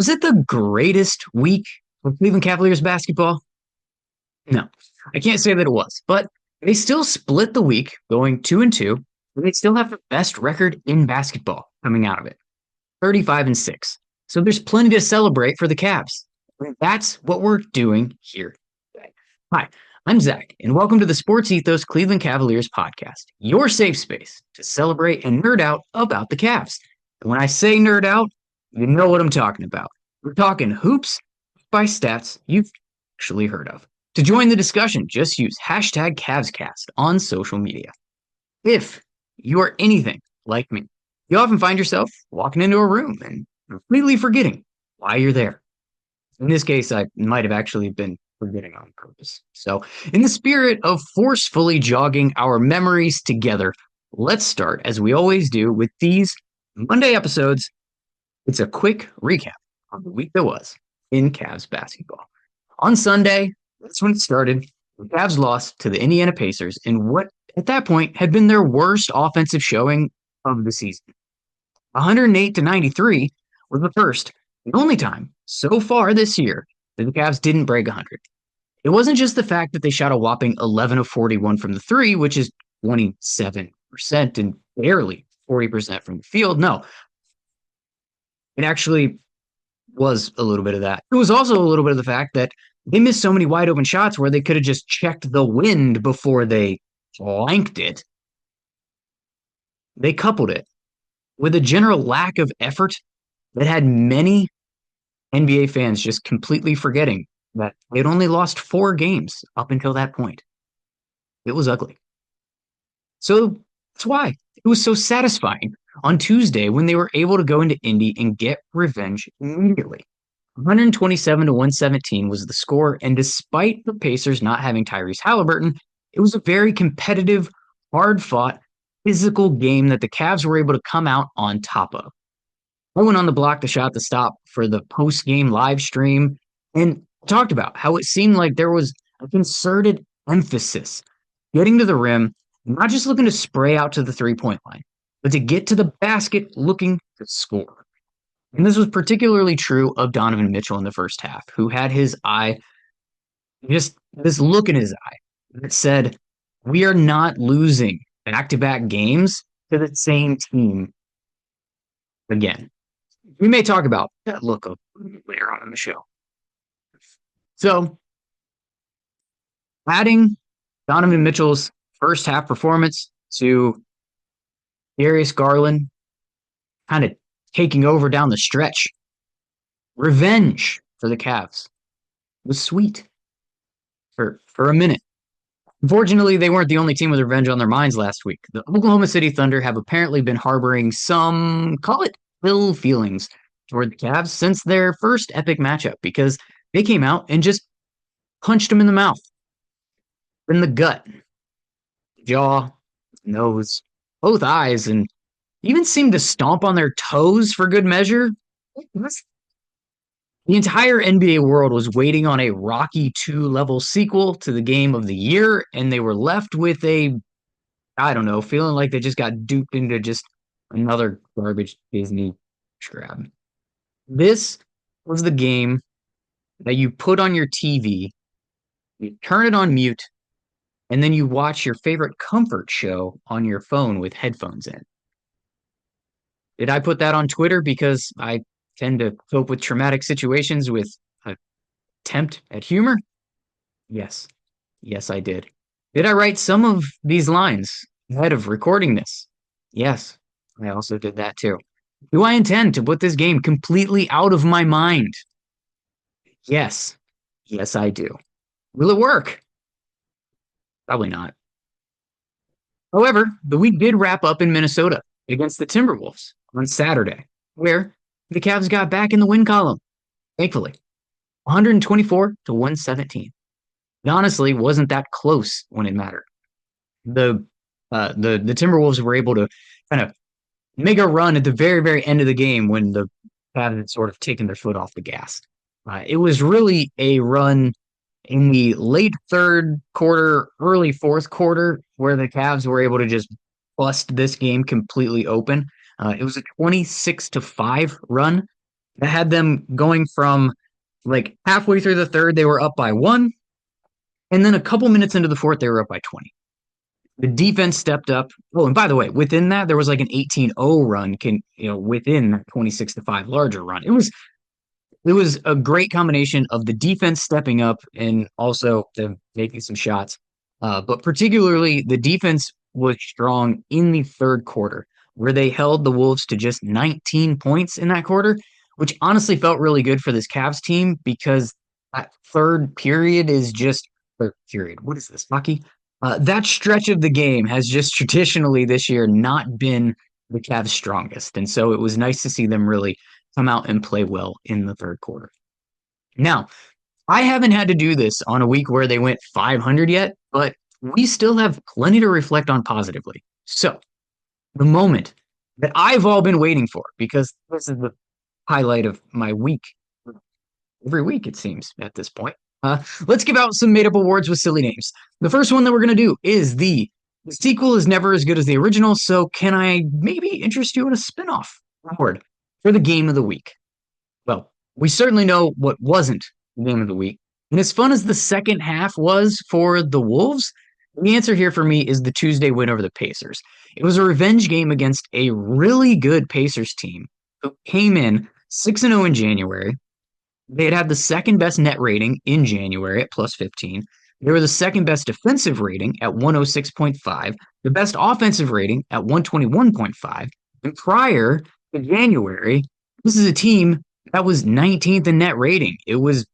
Was it the greatest week of Cleveland Cavaliers basketball? No, I can't say that it was, but they still split the week going 2-2, and they still have the best record in basketball coming out of it, 35-6. So there's plenty to celebrate for the Cavs. And that's what we're doing here today. Hi, I'm Zach, and welcome to the Sports Ethos Cleveland Cavaliers podcast, your safe space to celebrate and nerd out about the Cavs. And when I say nerd out, you know what I'm talking about. We're talking hoops by stats you've actually heard of. To join the discussion, just use hashtag CavsCast on social media. If you are anything like me, you often find yourself walking into a room and completely forgetting why you're there. In this case, I might have actually been forgetting on purpose. So, in the spirit of forcefully jogging our memories together, let's start, as we always do, with these Monday episodes. It's a quick recap of the week that was in Cavs basketball. On Sunday, that's when it started. The Cavs lost to the Indiana Pacers in what, at that point, had been their worst offensive showing of the season. 108-93 was the first and only time so far this year that the Cavs didn't break 100. It wasn't just the fact that they shot a whopping 11 of 41 from the three, which is 27%, and barely 40% from the field. No, it actually was a little bit of that. It was also a little bit of the fact that they missed so many wide open shots where they could have just checked the wind before they blanked it. They coupled it with a general lack of effort that had many NBA fans just completely forgetting that they'd only lost 4 games up until that point. It was ugly. So that's why it was so satisfying on Tuesday when they were able to go into Indy and get revenge immediately. 127-117 was the score, and despite the Pacers not having Tyrese Halliburton, it was a very competitive, hard-fought, physical game that the Cavs were able to come out on top of. I went on the block the shot to stop for the post-game live stream and talked about how it seemed like there was a concerted emphasis getting to the rim, not just looking to spray out to the three-point line, but to get to the basket looking to score. And this was particularly true of Donovan Mitchell in the first half, who had his eye, just this look in his eye that said, we are not losing back-to-back games to the same team again. We may talk about that look later on in the show. So, adding Donovan Mitchell's first half performance to Darius Garland kind of taking over down the stretch, revenge for the Cavs was sweet for a minute. Unfortunately, they weren't the only team with revenge on their minds last week. The Oklahoma City Thunder have apparently been harboring some, call it, ill feelings toward the Cavs since their first epic matchup, because they came out and just punched them in the mouth, in the gut, jaw, nose, both eyes, and even seemed to stomp on their toes for good measure. The entire NBA world was waiting on a Rocky 2 level sequel to the game of the year, and they were left with a, I don't know, feeling like they just got duped into just another garbage Disney grab. This was the game that you put on your TV, you turn it on mute, and then you watch your favorite comfort show on your phone with headphones in. Did I put that on Twitter because I tend to cope with traumatic situations with an attempt at humor? Yes. Yes, I did. Did I write some of these lines ahead of recording this? Yes, I also did that too. Do I intend to put this game completely out of my mind? Yes. Yes, I do. Will it work? Probably not. However, the week did wrap up in Minnesota against the Timberwolves on Saturday, where the Cavs got back in the win column, thankfully, 124-117. It honestly wasn't that close when it mattered. The Timberwolves were able to kind of make a run at the very, very end of the game when the Cavs had sort of taken their foot off the gas. It was really a run in the late third quarter, early fourth quarter, where the Cavs were able to just bust this game completely open. It was a 26-5 run that had them going from like halfway through the third, they were up by one. And then a couple minutes into the fourth, they were up by 20. The defense stepped up. Oh, and by the way, within that, there was like an 18-0 run, within that 26-5 larger run. It was a great combination of the defense stepping up and also them making some shots. But particularly, the defense was strong in the third quarter, where they held the Wolves to just 19 points in that quarter, which honestly felt really good for this Cavs team because that third period is just third period. What is this, hockey? That stretch of the game has just traditionally this year not been the Cavs' strongest. And so it was nice to see them really come out and play well in the third quarter. Now, I haven't had to do this on a week where they went 500 yet, but we still have plenty to reflect on positively. So, the moment that I've all been waiting for, because this is the highlight of my week, every week it seems at this point. Let's give out some made up awards with silly names. The first one that we're going to do is the sequel is never as good as the original, so can I maybe interest you in a spinoff award for the game of the week? Well, we certainly know what wasn't the game of the week. And as fun as the second half was for the Wolves, the answer here for me is the Tuesday win over the Pacers. It was a revenge game against a really good Pacers team who came in 6-0 in January. They had the second best net rating in January at plus 15. They were the second best defensive rating at 106.5, the best offensive rating at 121.5. And prior to January, this is a team that was 19th in net rating. It was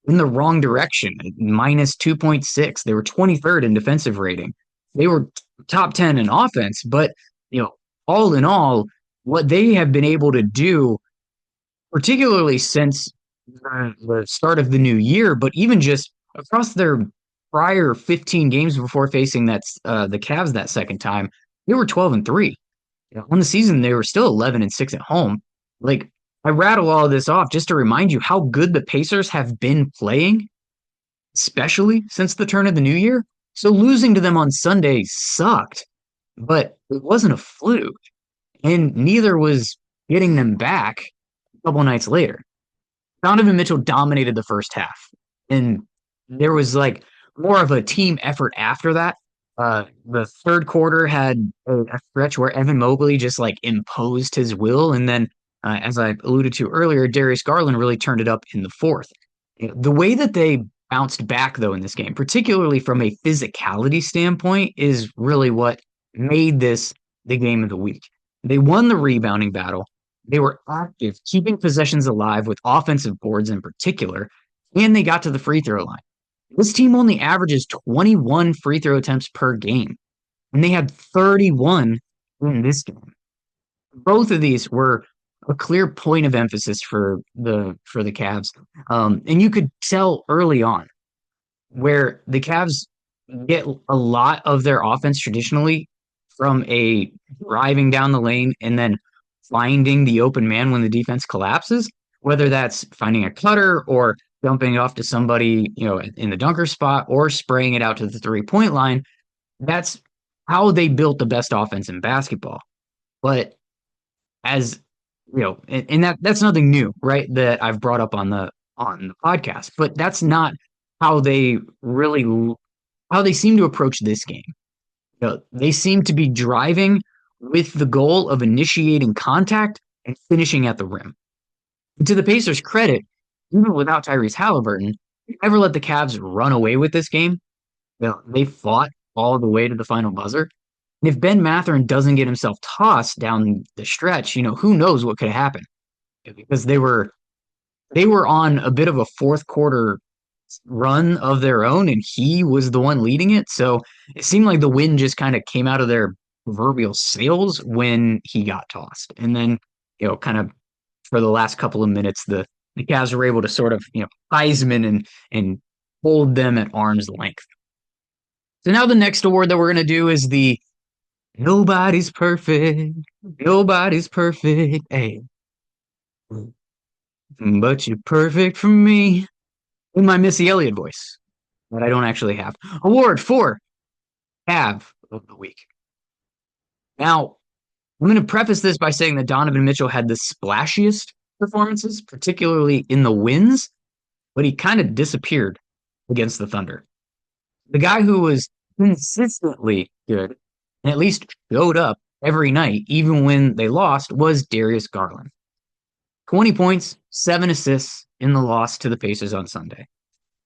in the wrong direction, minus 2.6. They were 23rd in defensive rating. They were top 10 in offense, but all in all, what they have been able to do, particularly since the start of the new year, but even just across their prior 15 games before facing the Cavs that second time, they were 12-3. On the season, they were still 11-6 at home. Like, I rattle all of this off just to remind you how good the Pacers have been playing, especially since the turn of the new year. So losing to them on Sunday sucked, but it wasn't a fluke, and neither was getting them back a couple nights later. Donovan Mitchell dominated the first half, and there was like more of a team effort after that. The third quarter had a stretch where Evan Mobley just like imposed his will, and then, as I alluded to earlier, Darius Garland really turned it up in the fourth. The way that they bounced back, though, in this game, particularly from a physicality standpoint, is really what made this the game of the week. They won the rebounding battle. They were active, keeping possessions alive with offensive boards in particular, and they got to the free throw line. This team only averages 21 free throw attempts per game, and they had 31 in this game. Both of these were a clear point of emphasis for the Cavs, and you could tell early on where the Cavs get a lot of their offense traditionally from a driving down the lane and then finding the open man when the defense collapses, whether that's finding a cutter or dumping it off to somebody, in the dunker spot or spraying it out to the 3-point line. That's how they built the best offense in basketball. But as and that's nothing new, right? That I've brought up on the podcast, but that's not how they seem to approach this game. They seem to be driving with the goal of initiating contact and finishing at the rim. And to the Pacers' credit, even without Tyrese Halliburton, they never let the Cavs run away with this game. They fought all the way to the final buzzer. And if Ben Mathurin doesn't get himself tossed down the stretch, who knows what could happen? Because they were on a bit of a fourth quarter run of their own, and he was the one leading it. So it seemed like the wind just kind of came out of their proverbial sails when he got tossed. And then, kind of for the last couple of minutes, the Cavs were able to sort of, Heisman and hold them at arm's length. So now the next award that we're going to do is the Nobody's Perfect. Nobody's perfect. Hey. But you're perfect for me. In my Missy Elliott voice that I don't actually have. Award for Cav of the Week. Now, I'm going to preface this by saying that Donovan Mitchell had the splashiest performances, particularly in the wins, but he kind of disappeared against the Thunder. The guy who was consistently good and at least showed up every night, even when they lost, was Darius Garland. 20 points, 7 assists in the loss to the Pacers on Sunday.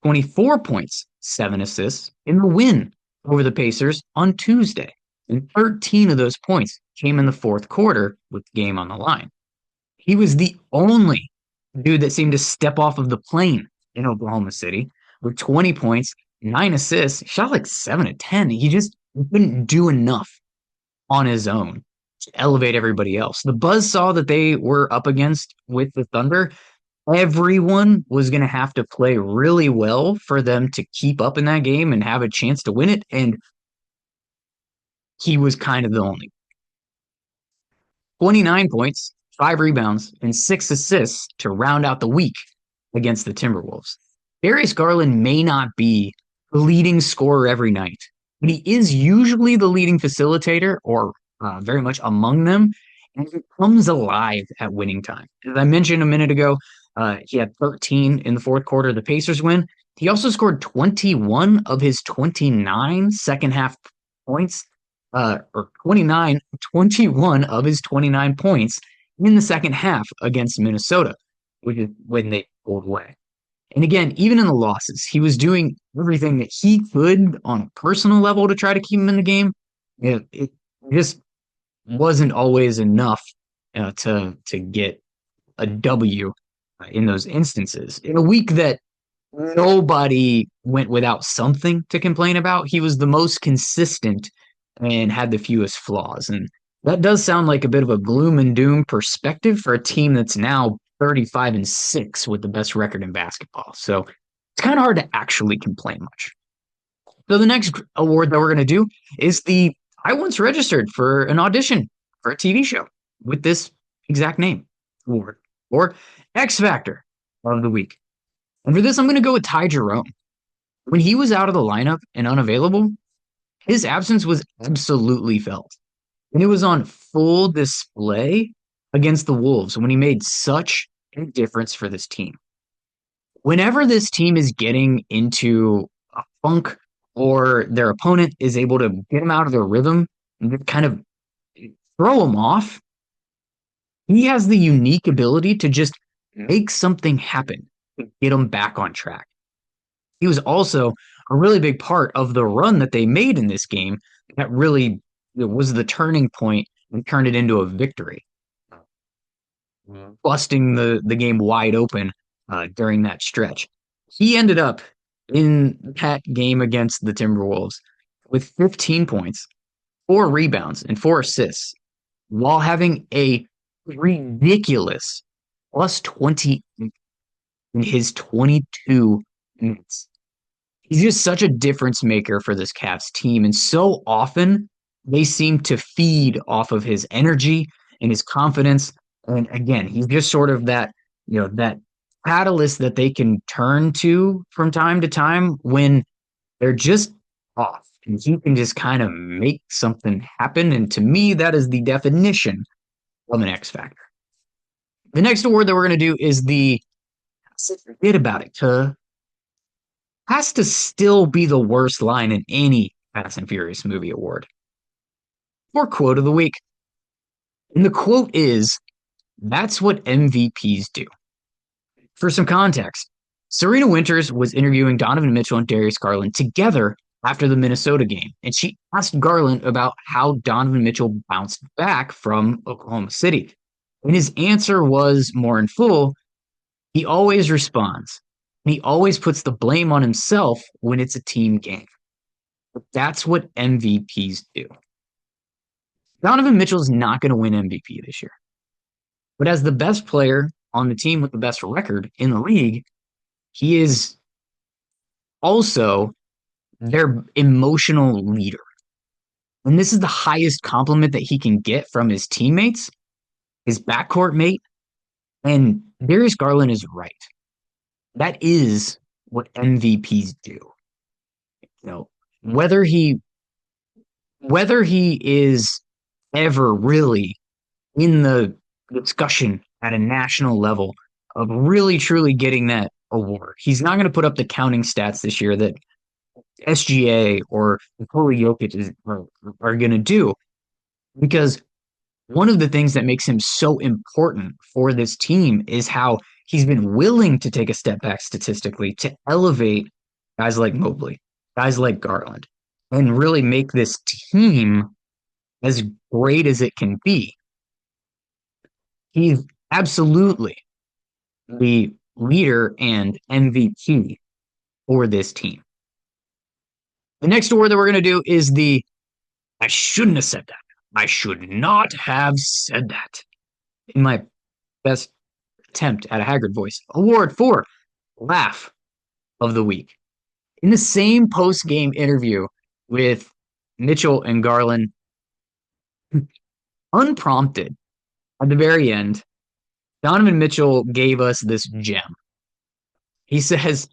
24 points, 7 assists in the win over the Pacers on Tuesday. And 13 of those points came in the fourth quarter with the game on the line. He was the only dude that seemed to step off of the plane in Oklahoma City with 20 points, 9 assists, shot like 7 of 10. He just couldn't do enough on his own to elevate everybody else. The buzz saw that they were up against with the Thunder. Everyone was going to have to play really well for them to keep up in that game and have a chance to win it. And he was kind of the only. 29 points, 5 rebounds, and 6 assists to round out the week against the Timberwolves. Darius Garland may not be the leading scorer every night, but he is usually the leading facilitator or very much among them, and he comes alive at winning time. As I mentioned a minute ago, he had 13 in the fourth quarter of the Pacers win. He also scored 21 of his 29 second half points, or 21 of his 29 points in the second half against Minnesota, which is when they pulled away. And again, even in the losses, he was doing everything that he could on a personal level to try to keep him in the game. It just wasn't always enough to get a W in those instances. In a week that nobody went without something to complain about, he was the most consistent and had the fewest flaws. And that does sound like a bit of a gloom and doom perspective for a team that's now 35-6 with the best record in basketball. So it's kind of hard to actually complain much. So the next award that we're going to do is the I once registered for an audition for a TV show with this exact name award, or X Factor of the week. And for this, I'm going to go with Ty Jerome. When he was out of the lineup and unavailable, his absence was absolutely felt. And it was on full display against the Wolves when he made such a difference for this team. Whenever this team is getting into a funk or their opponent is able to get them out of their rhythm and kind of throw them off, he has the unique ability to just make something happen to get them back on track. He was also a really big part of the run that they made in this game that really was the turning point and turned it into a victory, busting the game wide open during that stretch. He ended up in that game against the Timberwolves with 15 points, 4 rebounds, and 4 assists, while having a ridiculous plus 20 in his 22 minutes. He's just such a difference maker for this Cavs team. And so often they seem to feed off of his energy and his confidence. And again, he's just sort of that, that catalyst that they can turn to from time to time when they're just off. And he can just kind of make something happen. And to me, that is the definition of an X Factor. The next award that we're going to do is the forget about it. Has to still be the worst line in any Fast and Furious movie award. Or quote of the week. And the quote is, "That's what MVPs do." For some context, Serena Winters was interviewing Donovan Mitchell and Darius Garland together after the Minnesota game, and she asked Garland about how Donovan Mitchell bounced back from Oklahoma City. And his answer was more in full, he always responds. He always puts the blame on himself when it's a team game. But that's what MVPs do. Donovan Mitchell's not going to win MVP this year. But as the best player on the team with the best record in the league, he is also their emotional leader. And this is the highest compliment that he can get from his teammates, his backcourt mate, and Darius Garland is right. That is what MVPs do. Whether he is ever really in the discussion at a national level of really truly getting that award. He's not going to put up the counting stats this year that SGA or Nikola Jokic are going to do because one of the things that makes him so important for this team is how he's been willing to take a step back statistically to elevate guys like Mobley, guys like Garland, and really make this team as great as it can be. He's absolutely the leader and MVP for this team. The next award that we're going to do is the I shouldn't have said that. I should not have said that. In my best attempt at a Haggard voice, award for Laugh of the Week. In the same post game interview with Mitchell and Garland, unprompted at the very end, Donovan Mitchell gave us this gem. He says,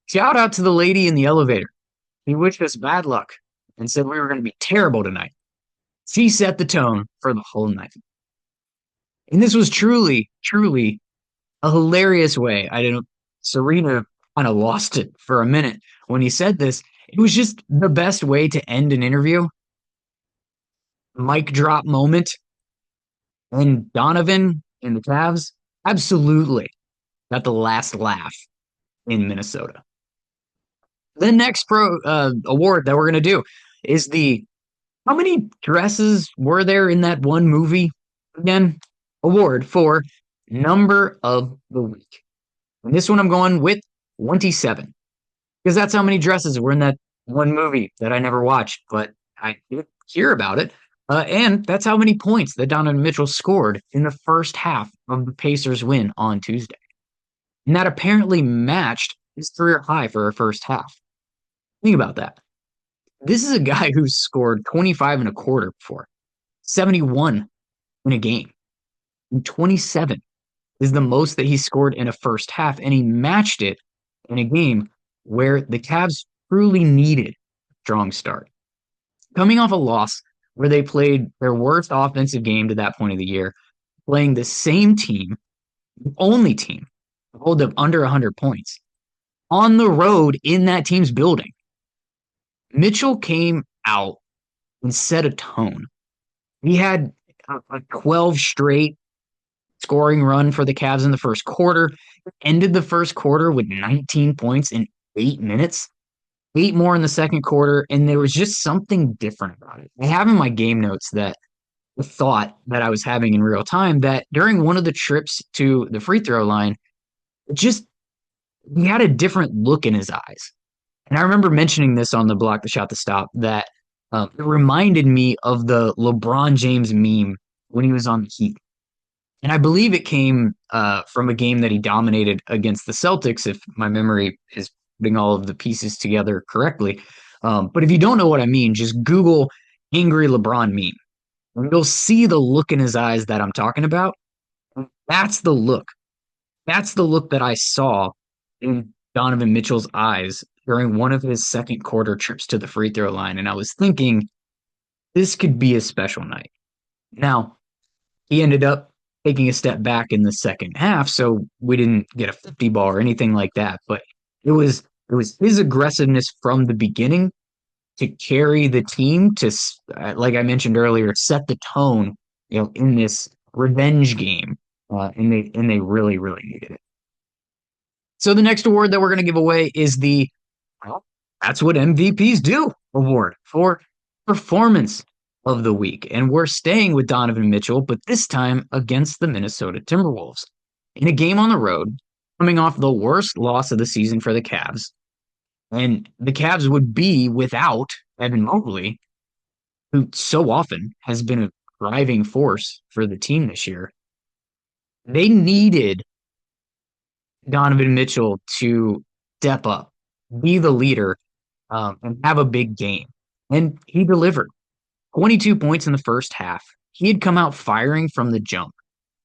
"Shout out to the lady in the elevator. He wished us bad luck and said we were going to be terrible tonight. She set the tone for the whole night." And this was truly, truly a hilarious way. I didn't. Serena kind of lost it for a minute when he said this. It was just the best way to end an interview. Mic drop moment. And Donovan and the Cavs absolutely got the last laugh in Minnesota. The next award that we're going to do is the how many dresses were there in that one movie? Again, award for number of the week. And this one I'm going with 27 because that's how many dresses were in that one movie that I never watched, but I did hear about it. And that's how many points that Donovan Mitchell scored in the first half of the Pacers' win on Tuesday. And that apparently matched his career high for a first half. Think about that. This is a guy who's scored 25 and a quarter before, 71 in a game, and 27 is the most that he scored in a first half, and he matched it in a game where the Cavs truly needed a strong start. Coming off a loss where they played their worst offensive game to that point of the year, playing the same team, the only team to hold up under 100 points, on the road in that team's building. Mitchell came out and set a tone. He had a 12 straight scoring run for the Cavs in the first quarter, ended the first quarter with 19 points in 8 minutes, 8 more in the second quarter, and there was just something different about it. I have in my game notes that the thought that I was having in real time that during one of the trips to the free throw line, he had a different look in his eyes. And I remember mentioning this on the Block the Shot the Stop that it reminded me of the LeBron James meme when he was on the Heat. And I believe it came from a game that he dominated against the Celtics, if my memory is putting all of the pieces together correctly. But if you don't know what I mean, just Google angry LeBron meme. And you'll see the look in his eyes that I'm talking about. That's the look. That's the look that I saw in Donovan Mitchell's eyes during one of his second quarter trips to the free throw line. And I was thinking, this could be a special night. Now, he ended up taking a step back in the second half, so we didn't get a 50 ball or anything like that. But it was his aggressiveness from the beginning to carry the team to, like I mentioned earlier, set the tone, in this revenge game, and they really, really needed it. So the next award that we're going to give away is the that's what MVPs do award for performance of the week. And we're staying with Donovan Mitchell, but this time against the Minnesota Timberwolves in a game on the road, coming off the worst loss of the season for the Cavs. And the Cavs would be without Evan Mobley, who so often has been a driving force for the team this year. They needed Donovan Mitchell to step up, be the leader, and have a big game. And he delivered 22 points in the first half. He had come out firing from the jump.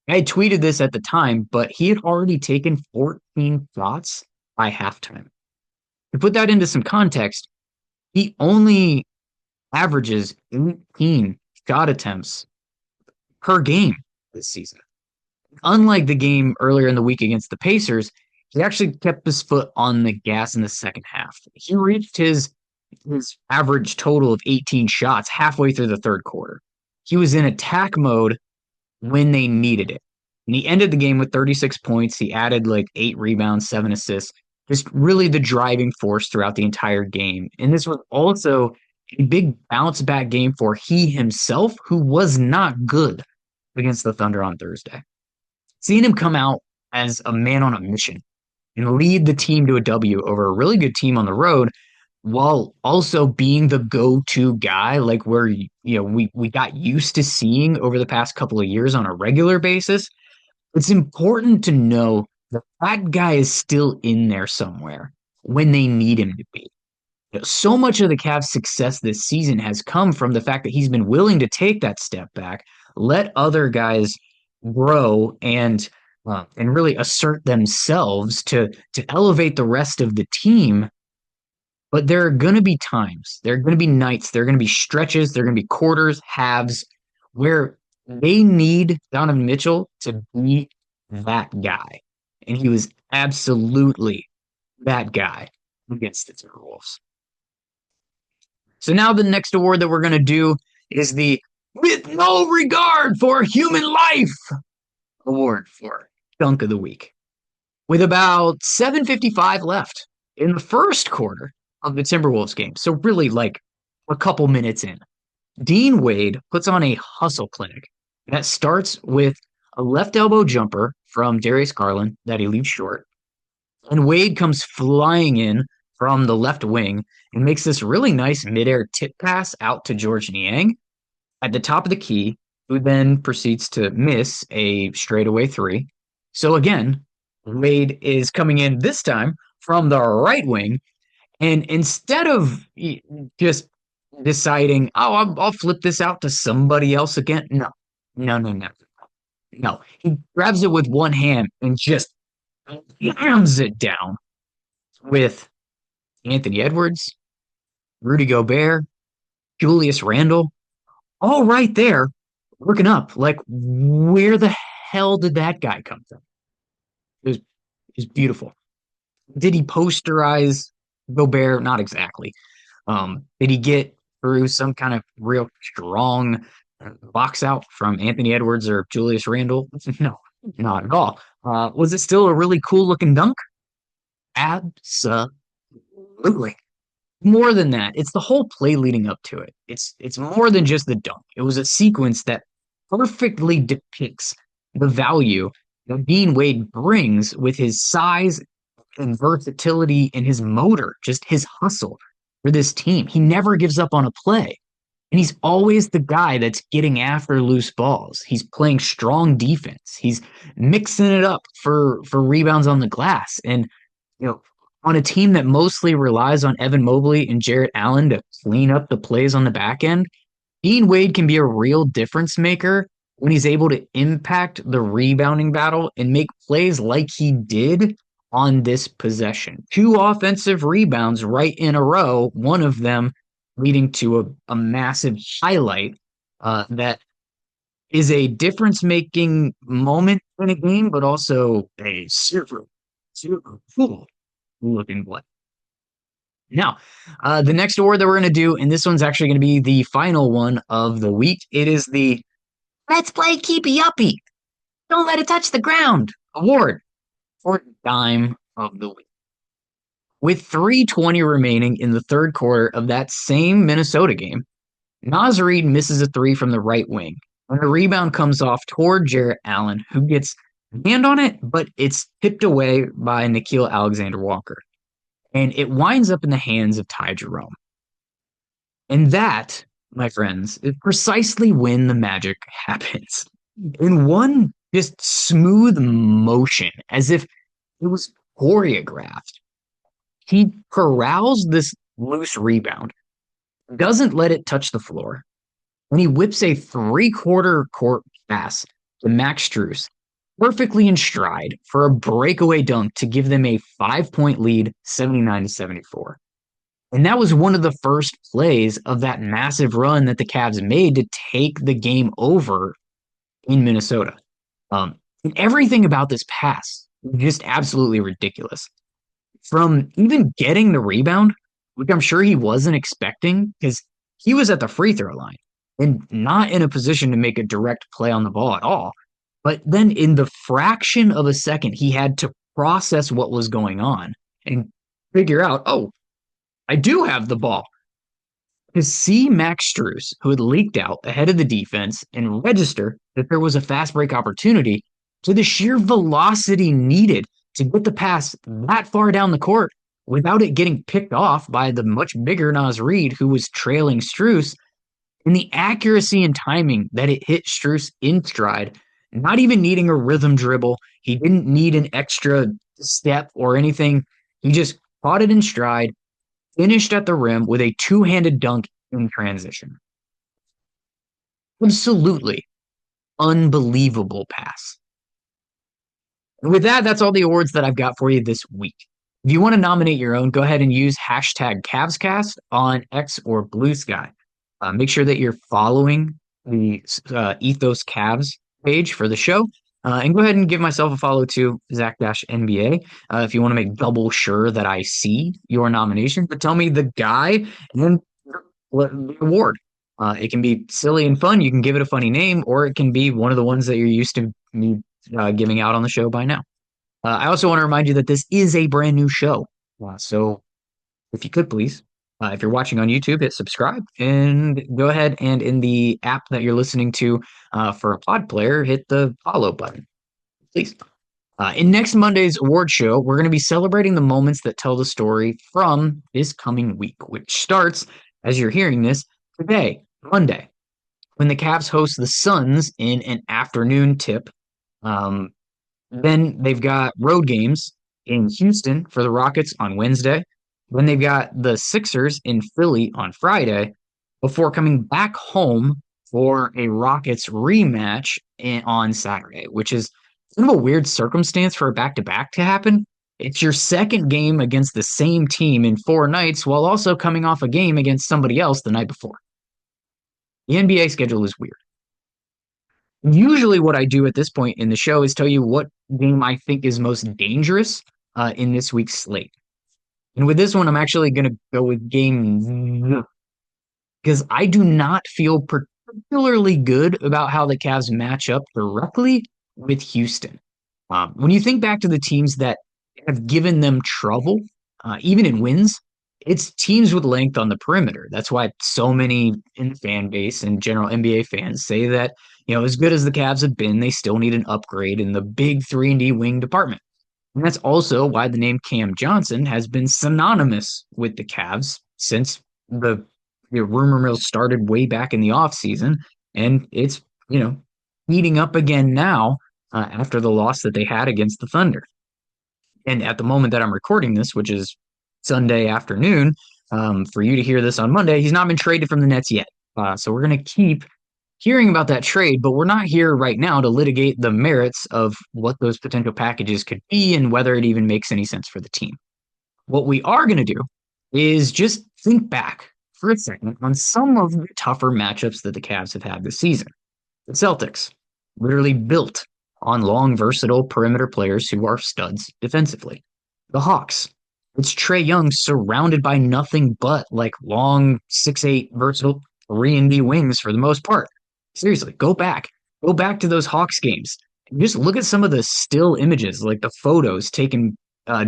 I had tweeted this at the time, but he had already taken 14 shots by halftime. To put that into some context, he only averages 18 shot attempts per game this season. Unlike the game earlier in the week against the Pacers, he actually kept his foot on the gas in the second half. He reached his average total of 18 shots halfway through the third quarter. He was in attack mode when they needed it. And he ended the game with 36 points. He added like 8 rebounds, 7 assists, just really the driving force throughout the entire game. And this was also a big bounce back game for he himself, who was not good against the Thunder on Thursday. Seeing him come out as a man on a mission and lead the team to a W over a really good team on the road while also being the go-to guy like where we got used to seeing over the past couple of years on a regular basis, it's important to know that that guy is still in there somewhere when they need him to be. So much of the Cavs' success this season has come from the fact that he's been willing to take that step back, let other guys grow and really assert themselves to elevate the rest of the team. But there are going to be times, there are going to be nights, there are going to be stretches, there are going to be quarters, halves where they need Donovan Mitchell to be that guy. And he was absolutely that guy against the Timberwolves. So now the next award that we're going to do is the With No Regard for Human Life award for Dunk of the Week. With about 7:55 left in the first quarter of the Timberwolves game, so really like a couple minutes in, Dean Wade puts on a hustle clinic that starts with a left elbow jumper from Darius Garland that he leaves short. And Wade comes flying in from the left wing and makes this really nice midair tip pass out to George Niang at the top of the key, who then proceeds to miss a straightaway three. So again, Wade is coming in this time from the right wing. And instead of just deciding, oh, I'll flip this out to somebody else again, no, no, no, no, no. He grabs it with one hand and just jams it down with Anthony Edwards, Rudy Gobert, Julius Randle, all right there, looking up. Like, where the hell did that guy come from? It was beautiful. Did he posterize Gobert? Not exactly. Did he get through some kind of real strong box out from Anthony Edwards or Julius Randle? No, not at all. Was it still a really cool looking dunk? Absolutely. More than that, it's the whole play leading up to it. It's more than just the dunk. It was a sequence that perfectly depicts the value that Dean Wade brings with his size and versatility and his motor, just his hustle for this team. He never gives up on a play. And he's always the guy that's getting after loose balls. He's playing strong defense. He's mixing it up for rebounds on the glass. And on a team that mostly relies on Evan Mobley and Jarrett Allen to clean up the plays on the back end, Dean Wade can be a real difference maker when he's able to impact the rebounding battle and make plays like he did on this possession. 2 offensive rebounds right in a row, one of them leading to a massive highlight that is a difference-making moment in a game, but also a super, super cool looking play. Now, the next award that we're going to do, and this one's actually going to be the final one of the week, it is the Let's Play Keepy Uppy, Don't Let It Touch the Ground award for Dime of the Week. With 3:20 remaining in the third quarter of that same Minnesota game, Naz Reid misses a three from the right wing, and the rebound comes off toward Jarrett Allen, who gets a hand on it, but it's tipped away by Nickeil Alexander-Walker. And it winds up in the hands of Ty Jerome. And that, my friends, is precisely when the magic happens. In one just smooth motion, as if it was choreographed, he corrals this loose rebound, doesn't let it touch the floor, and he whips a 3/4 court pass to Max Strus, perfectly in stride for a breakaway dunk to give them a 5-point lead, 79-74. And that was one of the first plays of that massive run that the Cavs made to take the game over in Minnesota. And everything about this pass was just absolutely ridiculous. From even getting the rebound, which I'm sure he wasn't expecting because he was at the free throw line and not in a position to make a direct play on the ball at all. But then in the fraction of a second, he had to process what was going on and figure out, oh, I do have the ball. To see Max Strus, who had leaked out ahead of the defense, and register that there was a fast break opportunity to the sheer velocity needed to get the pass that far down the court without it getting picked off by the much bigger Nas Reed, who was trailing Strus, and the accuracy and timing that it hit Strus in stride, not even needing a rhythm dribble. He didn't need an extra step or anything. He just caught it in stride, finished at the rim with a two-handed dunk in transition. Absolutely unbelievable pass. And with that, that's all the awards that I've got for you this week. If you want to nominate your own, go ahead and use hashtag CavsCast on X or Blue Sky. Make sure that you're following the Ethos Cavs page for the show. And go ahead and give myself a follow to Zach-NBA if you want to make double sure that I see your nomination. But tell me the guy and the award. It can be silly and fun. You can give it a funny name, or it can be one of the ones that you're used to me giving out on the show by now. I also want to remind you that this is a brand new show. So if you could please, if you're watching on YouTube, hit subscribe and go ahead and in the app that you're listening to for a pod player, hit the follow button, please. In next Monday's award show, we're going to be celebrating the moments that tell the story from this coming week, which starts, as you're hearing this, today, Monday, when the Cavs host the Suns in an afternoon tip. Then they've got road games in Houston for the Rockets on Wednesday. Then they've got the Sixers in Philly on Friday before coming back home for a Rockets rematch on Saturday, which is kind of a weird circumstance for a back-to-back to happen. It's your second game against the same team in 4 nights while also coming off a game against somebody else the night before. The NBA schedule is weird. Usually, what I do at this point in the show is tell you what game I think is most dangerous in this week's slate. And with this one, I'm actually going to go with game because I do not feel particularly good about how the Cavs match up directly with Houston. When you think back to the teams that have given them trouble, even in wins, it's teams with length on the perimeter. That's why so many in the fan base and general NBA fans say that, as good as the Cavs have been, they still need an upgrade in the big 3-and-D wing department. And that's also why the name Cam Johnson has been synonymous with the Cavs since the rumor mill started way back in the offseason. And it's, heating up again now after the loss that they had against the Thunder. And at the moment that I'm recording this, which is Sunday afternoon, for you to hear this on Monday, he's not been traded from the Nets yet. So we're going to keep hearing about that trade, but we're not here right now to litigate the merits of what those potential packages could be and whether it even makes any sense for the team. What we are going to do is just think back for a second on some of the tougher matchups that the Cavs have had this season. The Celtics, literally built on long, versatile perimeter players who are studs defensively. The Hawks, it's Trae Young surrounded by nothing but long 6'8" versatile 3-and-D wings for the most part. Seriously, go back to those Hawks games and just look at some of the still images, like the photos taken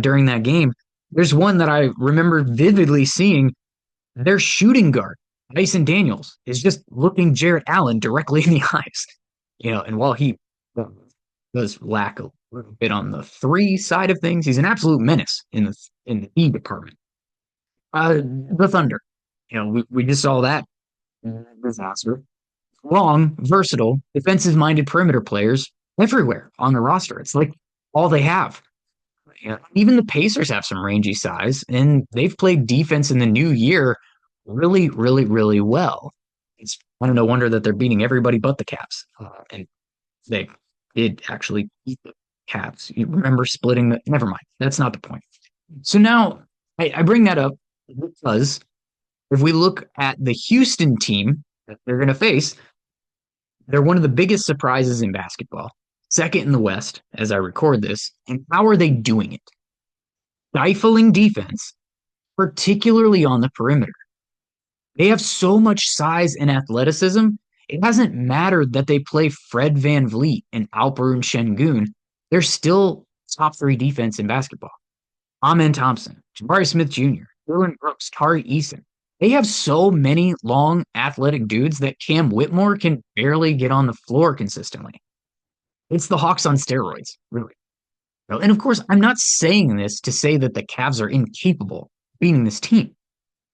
during that game. There's one that I remember vividly seeing. Their shooting guard, Mason Daniels, is just looking Jarrett Allen directly in the eyes. And while he does lack a little bit on the 3 side of things, he's an absolute menace in the E department. The Thunder, we just saw that disaster. Long, versatile, defensive-minded perimeter players everywhere on the roster. It's like all they have. Even the Pacers have some rangy size, and they've played defense in the new year really, really, really well. It's no wonder that they're beating everybody but the Cavs. And they did actually beat the Cavs. You remember splitting the... Never mind. That's not the point. So now I bring that up because if we look at the Houston team that they're going to face, they're one of the biggest surprises in basketball. second in the West as I record this. And how are they doing it? Stifling defense, particularly on the perimeter. They have so much size and athleticism. It hasn't mattered that they play Fred Van Vliet and Alperen Şengün. They're still top three defense in basketball. Amen Thompson, Jabari Smith Jr., Dylan Brooks, Tari Eason. They have so many long athletic dudes that Cam Whitmore can barely get on the floor consistently. It's the Hawks on steroids, really. And of course, I'm not saying this to say that the Cavs are incapable of beating this team.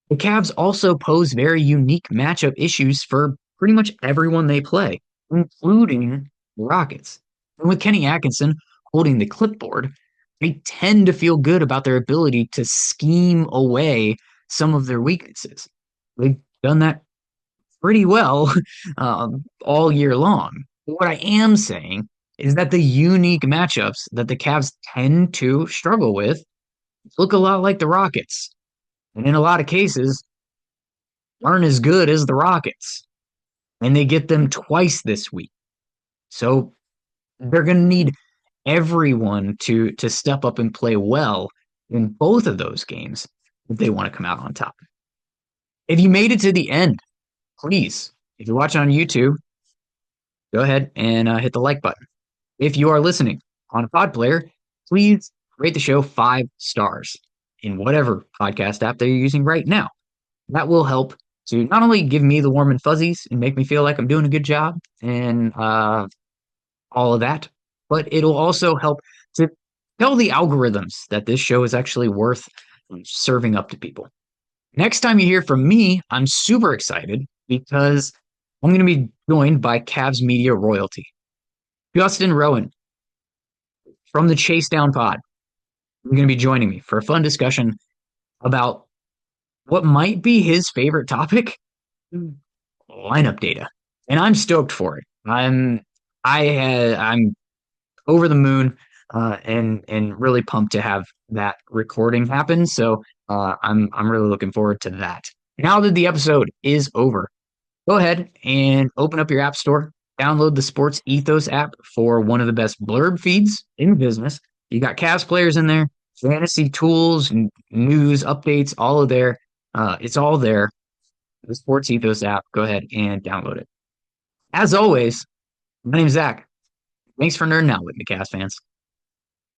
The Cavs also pose very unique matchup issues for pretty much everyone they play, including the Rockets. And with Kenny Atkinson holding the clipboard, they tend to feel good about their ability to scheme away some of their weaknesses. They've done that pretty well all year long. But what I am saying is that the unique matchups that the Cavs tend to struggle with look a lot like the Rockets. And in a lot of cases, aren't as good as the Rockets. And they get them twice this week. So they're going to need everyone to step up and play well in both of those games if they want to come out on top. If you made it to the end, please, if you're watching on YouTube, go ahead and hit the like button. If you are listening on a pod player, please rate the show 5 stars in whatever podcast app that you're using right now. That will help to not only give me the warm and fuzzies and make me feel like I'm doing a good job and all of that, but it'll also help to tell the algorithms that this show is actually worth serving up to people. Next time you hear from me, I'm super excited because I'm going to be joined by Cavs media royalty. Justin Rowan from the Chase Down Pod. You're going to be joining me for a fun discussion about what might be his favorite topic, lineup data. And I'm stoked for it. I'm over the moon and really pumped to have that recording happen. So I'm really looking forward to that. Now that the episode is over, go ahead and open up your app store, download the Sports Ethos app for one of the best blurb feeds in business. You got Cavs players in there, fantasy tools, news, updates, all of there. It's all there. The Sports Ethos app. Go ahead and download it. As always, my name's Zach. Thanks for nerding out with me, Cavs fans.